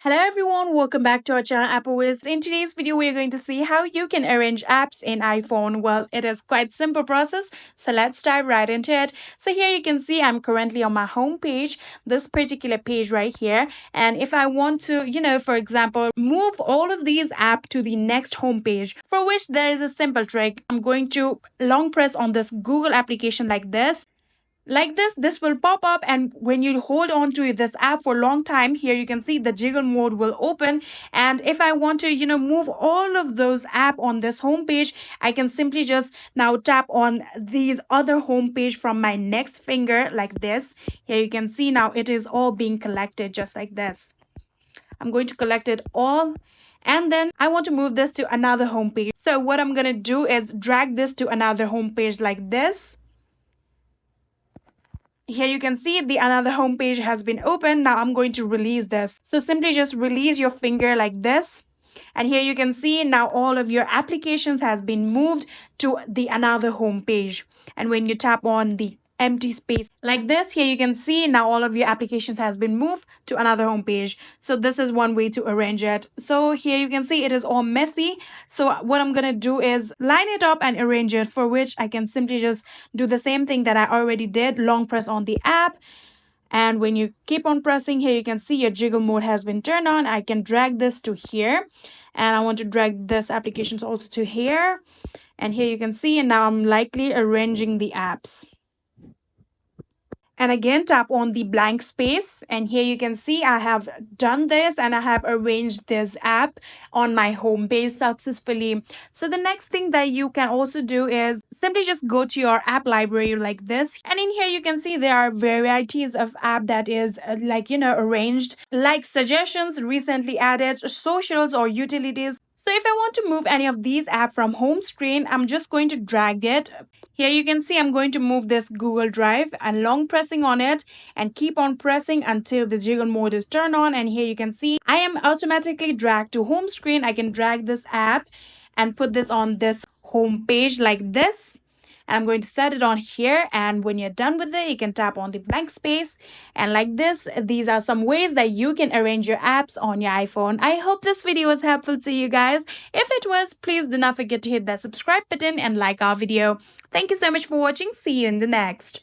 Hello everyone, welcome back to our channel AppleWiz. In today's video, we're going to see how you can arrange apps in iPhone. Well, it is quite simple process, so let's dive right into it. So here you can see I'm currently on my home page, this particular page right here. And if I want to, for example, move all of these apps to the next home page, for which there is a simple trick. I'm going to long press on this Google application like this will pop up, and when you hold on to this app for a long time, here you can see the jiggle mode will open. And if I want to move all of those app on this home page, I can simply just now tap on these other home page from my next finger like this. Here you can see now it is all being collected just like this. I'm going to collect it all, and then I want to move this to another home page. So what I'm going to do is drag this to another home page like this. Here you can see the another home page has been opened. Now I'm going to release this. So simply just release your finger like this. And here you can see now all of your applications has been moved to the another home page. And when you tap on the empty space like this, here you can see now all of your applications has been moved to another home page. So this is one way to arrange it. So here you can see it is all messy. So what I'm gonna do is line it up and arrange it, for which I can simply just do the same thing that I already did, long press on the app. And when you keep on pressing, here you can see your jiggle mode has been turned on. I can drag this to here, and I want to drag this applications also to here. And here you can see, and now I'm likely arranging the apps. And again, tap on the blank space, and here you can see I have done this and I have arranged this app on my home page successfully. So the next thing that you can also do is simply just go to your app library like this, and in here you can see there are varieties of app that is arranged, like suggestions, recently added, socials, or utilities. So if I want to move any of these apps from home screen, I'm just going to drag it. Here you can see I'm going to move this Google Drive and long pressing on it, and keep on pressing until the jiggle mode is turned on. And here you can see I am automatically dragged to home screen. I can drag this app and put this on this home page like this. I'm going to set it on here, and when you're done with it, you can tap on the blank space, and like this. These are some ways that you can arrange your apps on your iPhone. I hope this video was helpful to you guys. If it was, please do not forget to hit that subscribe button and like our video. Thank you so much for watching. See you in the next.